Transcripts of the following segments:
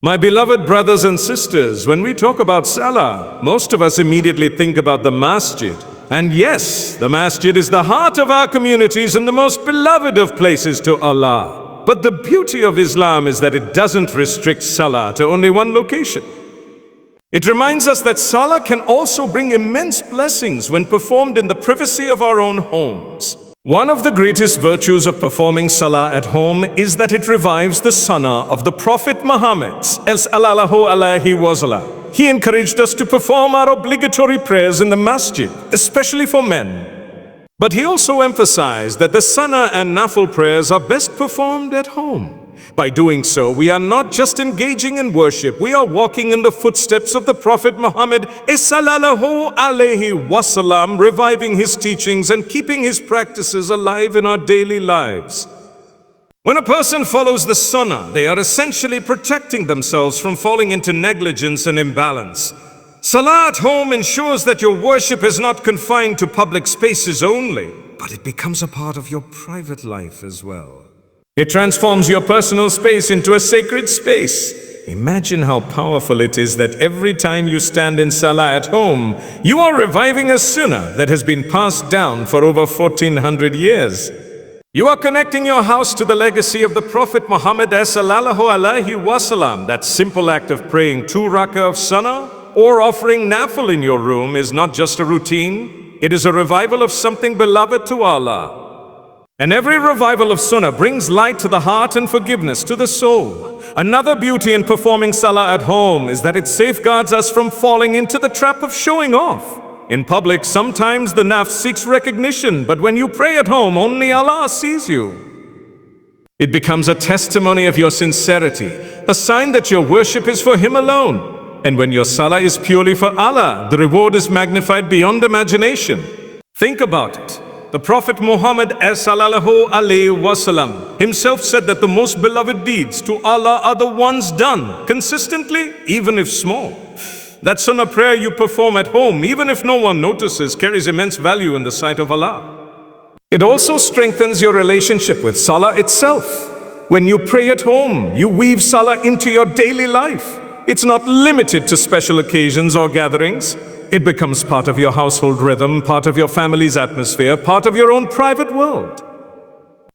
My beloved brothers and sisters, when we talk about Salah, most of us immediately think about the masjid. And yes, the masjid is the heart of our communities and the most beloved of places to Allah. But the beauty of Islam is that it doesn't restrict Salah to only one location. It reminds us that Salah can also bring immense blessings when performed in the privacy of our own homes. One of the greatest virtues of performing Salah at home is that it revives the sunnah of the Prophet Muhammad sallallahu alaihi wasallam. He encouraged us to perform our obligatory prayers in the masjid, especially for men. But he also emphasized that the sunnah and nafil prayers are best performed at home. By doing so, we are not just engaging in worship, we are walking in the footsteps of the Prophet Muhammad sallallahu alaihi wasallam, reviving his teachings and keeping his practices alive in our daily lives. When a person follows the sunnah, they are essentially protecting themselves from falling into negligence and imbalance. Salah at home ensures that your worship is not confined to public spaces only, but it becomes a part of your private life as well. It transforms your personal space into a sacred space. Imagine how powerful it is that every time you stand in Salah at home, you are reviving a sunnah that has been passed down for over 1400 years. You are connecting your house to the legacy of the Prophet Muhammad sallallahu alaihi wasallam. That simple act of praying 2 rakah of sunnah or offering nafil in your room is not just a routine, it is a revival of something beloved to Allah. And every revival of sunnah brings light to the heart and forgiveness to the soul. Another beauty in performing Salah at home is that it safeguards us from falling into the trap of showing off. In public, sometimes the nafs seeks recognition, but when you pray at home, only Allah sees you. It becomes a testimony of your sincerity, a sign that your worship is for Him alone. And when your Salah is purely for Allah, the reward is magnified beyond imagination. Think about it. The Prophet Muhammad sallallahu alaihi wasallam himself said that the most beloved deeds to Allah are the ones done consistently, even if small. That sunnah prayer you perform at home, even if no one notices, carries immense value in the sight of Allah. It also strengthens your relationship with Salah itself. When you pray at home, you weave Salah into your daily life. It's not limited to special occasions or gatherings. It becomes part of your household rhythm, part of your family's atmosphere, part of your own private world.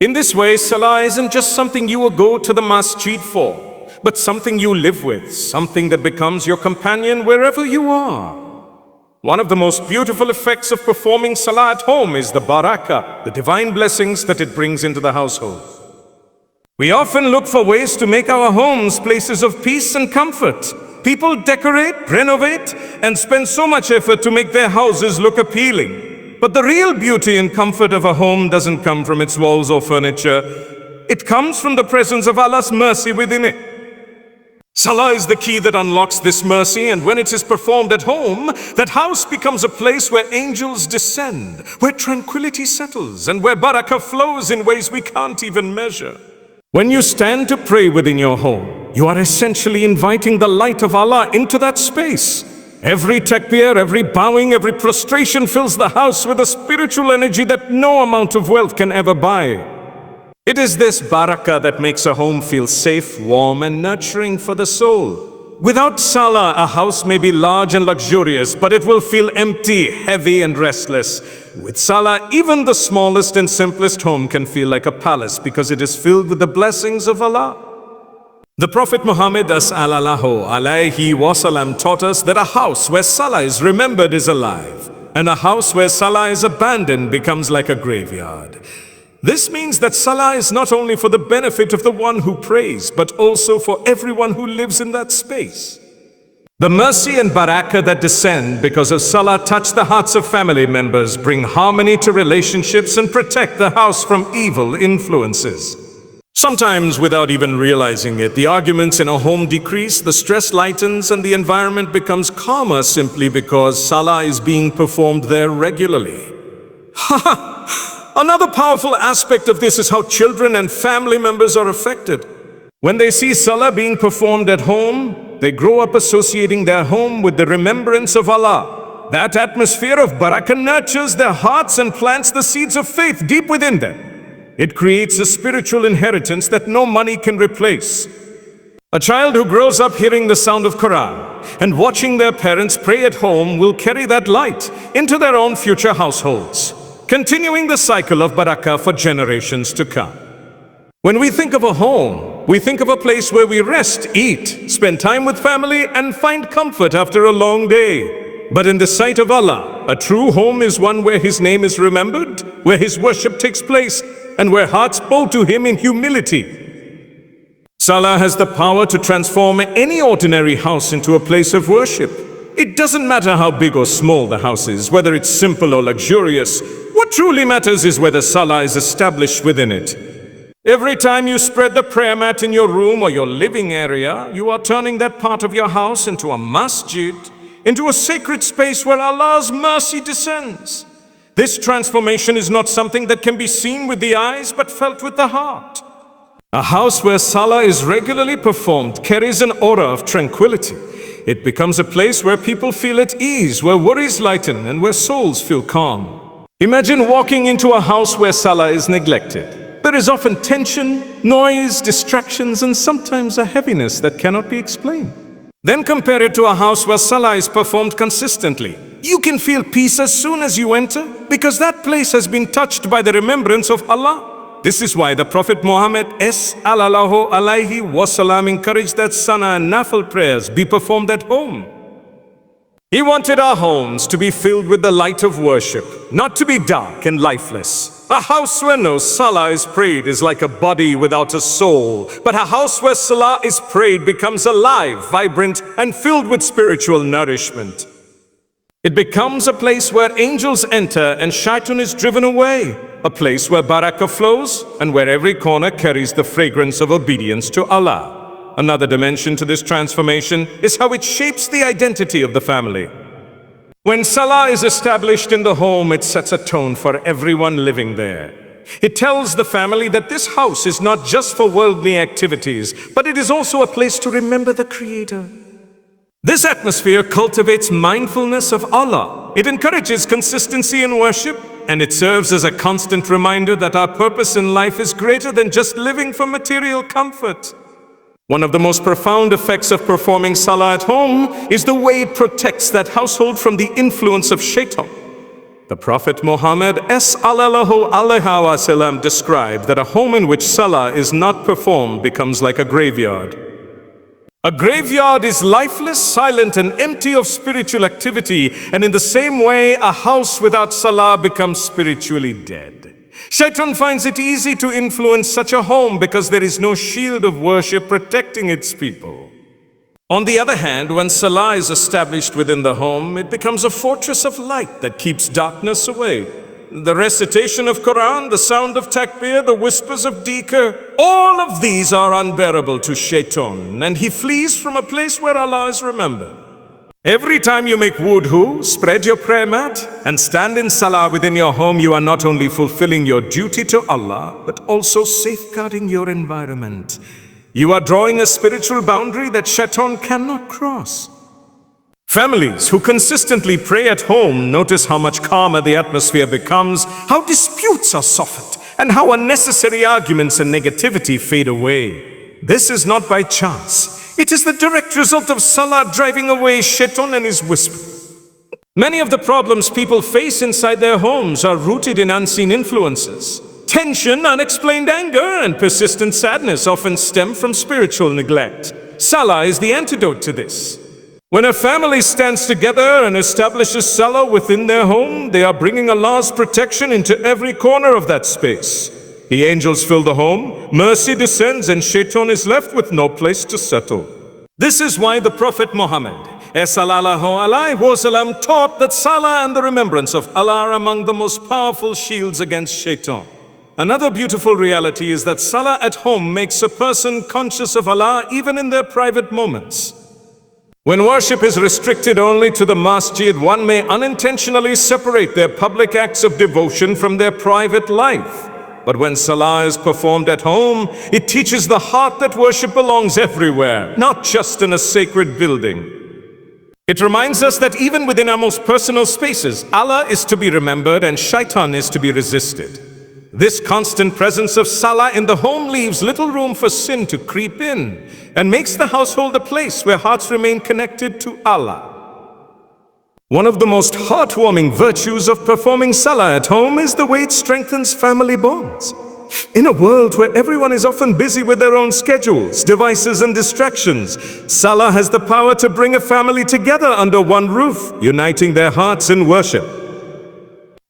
In this way, Salah isn't just something you will go to the masjid for, but something you live with, something that becomes your companion wherever you are. One of the most beautiful effects of performing Salah at home is the barakah, the divine blessings that it brings into the household. We often look for ways to make our homes places of peace and comfort. People decorate, renovate, and spend so much effort to make their houses look appealing. But the real beauty and comfort of a home doesn't come from its walls or furniture. It comes from the presence of Allah's mercy within it. Salah is the key that unlocks this mercy, and when it is performed at home, that house becomes a place where angels descend, where tranquility settles, and where barakah flows in ways we can't even measure. When you stand to pray within your home, you are essentially inviting the light of Allah into that space. Every takbir, every bowing, every prostration fills the house with a spiritual energy that no amount of wealth can ever buy. It is this barakah that makes a home feel safe, warm, and nurturing for the soul. Without Salah, a house may be large and luxurious, but it will feel empty, heavy, and restless. With Salah, even the smallest and simplest home can feel like a palace because it is filled with the blessings of Allah. The Prophet Muhammad sallallahu alaihi wasallam taught us that a house where Salah is remembered is alive, and a house where Salah is abandoned becomes like a graveyard. This means that Salah is not only for the benefit of the one who prays, but also for everyone who lives in that space. The mercy and barakah that descend because of Salah touch the hearts of family members, bring harmony to relationships, and protect the house from evil influences. Sometimes, without even realizing it, the arguments in a home decrease, the stress lightens, and the environment becomes calmer simply because Salah is being performed there regularly. Another powerful aspect of this is how children and family members are affected. When they see Salah being performed at home, they grow up associating their home with the remembrance of Allah. That atmosphere of barakah nurtures their hearts and plants the seeds of faith deep within them. It creates a spiritual inheritance that no money can replace. A child who grows up hearing the sound of Quran and watching their parents pray at home will carry that light into their own future households, continuing the cycle of barakah for generations to come. When we think of a home, we think of a place where we rest, eat, spend time with family, and find comfort after a long day. But in the sight of Allah, a true home is one where His name is remembered, where His worship takes place, and where hearts bow to Him in humility. Salah has the power to transform any ordinary house into a place of worship. It doesn't matter how big or small the house is, whether it's simple or luxurious. What truly matters is whether Salah is established within it. Every time you spread the prayer mat in your room or your living area, you are turning that part of your house into a masjid, into a sacred space where Allah's mercy descends. This transformation is not something that can be seen with the eyes, but felt with the heart. A house where Salah is regularly performed carries an aura of tranquility. It becomes a place where people feel at ease, where worries lighten, and where souls feel calm. Imagine walking into a house where Salah is neglected. There is often tension, noise, distractions, and sometimes a heaviness that cannot be explained. Then compare it to a house where Salah is performed consistently. You can feel peace as soon as you enter, because that place has been touched by the remembrance of Allah. This is why the Prophet Muhammad sallallahu alaihi wasallam encouraged that Sana and Nafil prayers be performed at home. He wanted our homes to be filled with the light of worship, not to be dark and lifeless. A house where no Salah is prayed is like a body without a soul, but a house where Salah is prayed becomes alive, vibrant, and filled with spiritual nourishment. It becomes a place where angels enter and shaitan is driven away, a place where barakah flows and where every corner carries the fragrance of obedience to Allah. Another dimension to this transformation is how it shapes the identity of the family. When Salah is established in the home, it sets a tone for everyone living there. It tells the family that this house is not just for worldly activities, but it is also a place to remember the Creator. This atmosphere cultivates mindfulness of Allah. It encourages consistency in worship, and it serves as a constant reminder that our purpose in life is greater than just living for material comfort. One of the most profound effects of performing Salah at home is the way it protects that household from the influence of shaitan. The Prophet Muhammad sallallahu alaihi wasallam described that a home in which Salah is not performed becomes like a graveyard. A graveyard is lifeless, silent, and empty of spiritual activity, and in the same way, a house without Salah becomes spiritually dead. Shaitan finds it easy to influence such a home because there is no shield of worship protecting its people. On the other hand, when Salah is established within the home, it becomes a fortress of light that keeps darkness away. The recitation of Quran, the sound of takbir, the whispers of dhikr, all of these are unbearable to shaitan, and he flees from a place where Allah is remembered. Every time you make wudu, spread your prayer mat, and stand in Salah within your home, you are not only fulfilling your duty to Allah, but also safeguarding your environment. You are drawing a spiritual boundary that shaitan cannot cross. Families who consistently pray at home notice how much calmer the atmosphere becomes, how disputes are softened, and how unnecessary arguments and negativity fade away. This is not by chance. It is the direct result of Salah driving away shaitan and his whisper. Many of the problems people face inside their homes are rooted in unseen influences. Tension, unexplained anger, and persistent sadness often stem from spiritual neglect. Salah is the antidote to this. When a family stands together and establishes Salah within their home, they are bringing Allah's protection into every corner of that space. The angels fill the home, mercy descends, and shaitan is left with no place to settle. This is why the Prophet Muhammad sallallahu alaihi wasallam taught that Salah and the remembrance of Allah are among the most powerful shields against shaitan. Another beautiful reality is that Salah at home makes a person conscious of Allah even in their private moments. When worship is restricted only to the masjid, one may unintentionally separate their public acts of devotion from their private life. But when Salah is performed at home, it teaches the heart that worship belongs everywhere, not just in a sacred building. It reminds us that even within our most personal spaces, Allah is to be remembered and shaitan is to be resisted. This constant presence of Salah in the home leaves little room for sin to creep in and makes the household a place where hearts remain connected to Allah. One of the most heartwarming virtues of performing Salah at home is the way it strengthens family bonds. In a world where everyone is often busy with their own schedules, devices, and distractions, Salah has the power to bring a family together under one roof, uniting their hearts in worship.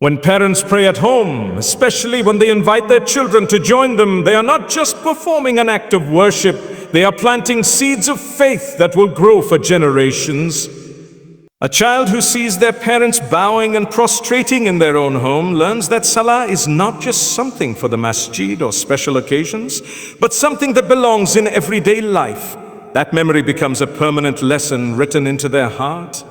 When parents pray at home, especially when they invite their children to join them, they are not just performing an act of worship, they are planting seeds of faith that will grow for generations. A child who sees their parents bowing and prostrating in their own home learns that Salah is not just something for the masjid or special occasions, but something that belongs in everyday life. That memory becomes a permanent lesson written into their heart.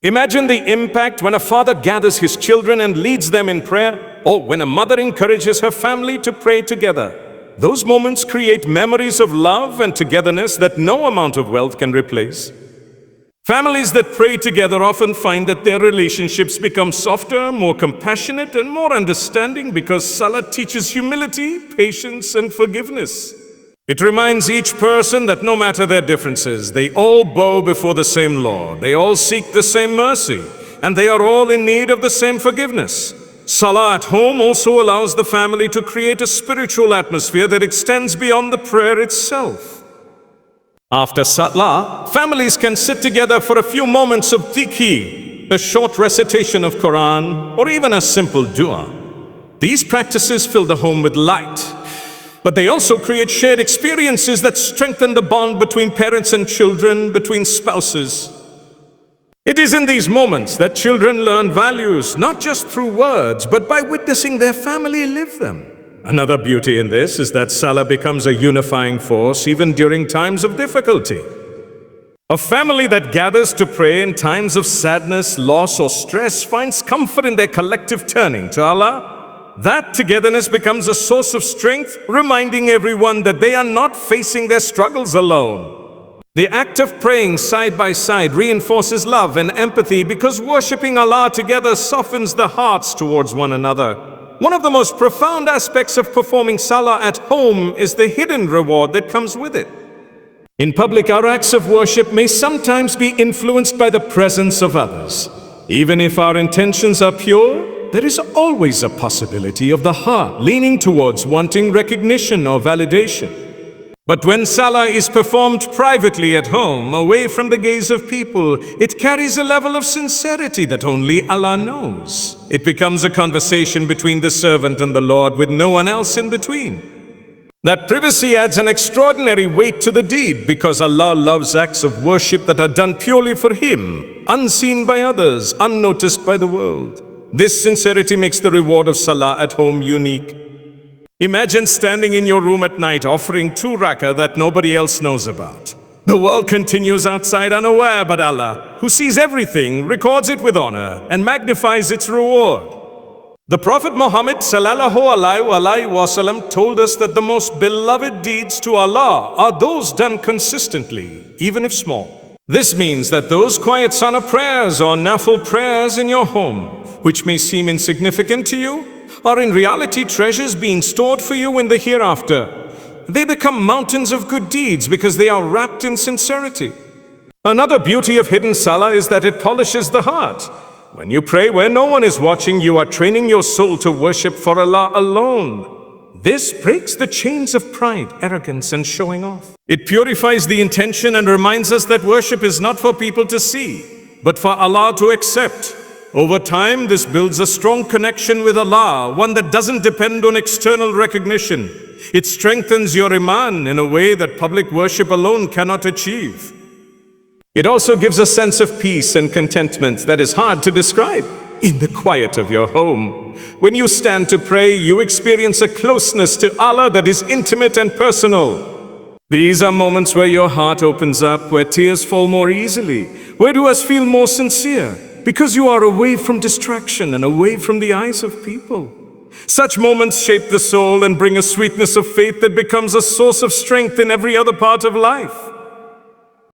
Imagine the impact when a father gathers his children and leads them in prayer, or when a mother encourages her family to pray together. Those moments create memories of love and togetherness that no amount of wealth can replace. Families that pray together often find that their relationships become softer, more compassionate, and more understanding because Salah teaches humility, patience, and forgiveness. It reminds each person that no matter their differences, they all bow before the same Lord, they all seek the same mercy, and they are all in need of the same forgiveness. Salah at home also allows the family to create a spiritual atmosphere that extends beyond the prayer itself. After Salah, families can sit together for a few moments of dhikr, a short recitation of Quran, or even a simple dua. These practices fill the home with light, but they also create shared experiences that strengthen the bond between parents and children, between spouses. It is in these moments that children learn values, not just through words, but by witnessing their family live them. Another beauty in this is that Salah becomes a unifying force even during times of difficulty. A family that gathers to pray in times of sadness, loss, or stress finds comfort in their collective turning to Allah. That togetherness becomes a source of strength, reminding everyone that they are not facing their struggles alone. The act of praying side by side reinforces love and empathy because worshiping Allah together softens the hearts towards one another. One of the most profound aspects of performing Salah at home is the hidden reward that comes with it. In public, our acts of worship may sometimes be influenced by the presence of others. Even if our intentions are pure, there is always a possibility of the heart leaning towards wanting recognition or validation. But when Salah is performed privately at home, away from the gaze of people, it carries a level of sincerity that only Allah knows. It becomes a conversation between the servant and the Lord with no one else in between. That privacy adds an extraordinary weight to the deed because Allah loves acts of worship that are done purely for Him, unseen by others, unnoticed by the world. This sincerity makes the reward of Salah at home unique. Imagine standing in your room at night offering 2 rakah that nobody else knows about. The world continues outside unaware, but Allah, who sees everything, records it with honor and magnifies its reward. The Prophet Muhammad ﷺ told us that the most beloved deeds to Allah are those done consistently, even if small. This means that those quiet sunnah prayers or nafil prayers in your home, which may seem insignificant to you, are in reality treasures being stored for you in the hereafter. They become mountains of good deeds because they are wrapped in sincerity. Another beauty of hidden Salah is that it polishes the heart. When you pray where no one is watching, you are training your soul to worship for Allah alone. This breaks the chains of pride, arrogance, and showing off. It purifies the intention and reminds us that worship is not for people to see, but for Allah to accept. Over time, this builds a strong connection with Allah, one that doesn't depend on external recognition. It strengthens your iman in a way that public worship alone cannot achieve. It also gives a sense of peace and contentment that is hard to describe. In the quiet of your home, when you stand to pray, you experience a closeness to Allah that is intimate and personal. These are moments where your heart opens up, where tears fall more easily, where du'as feel more sincere, because you are away from distraction and away from the eyes of people. Such moments shape the soul and bring a sweetness of faith that becomes a source of strength in every other part of life.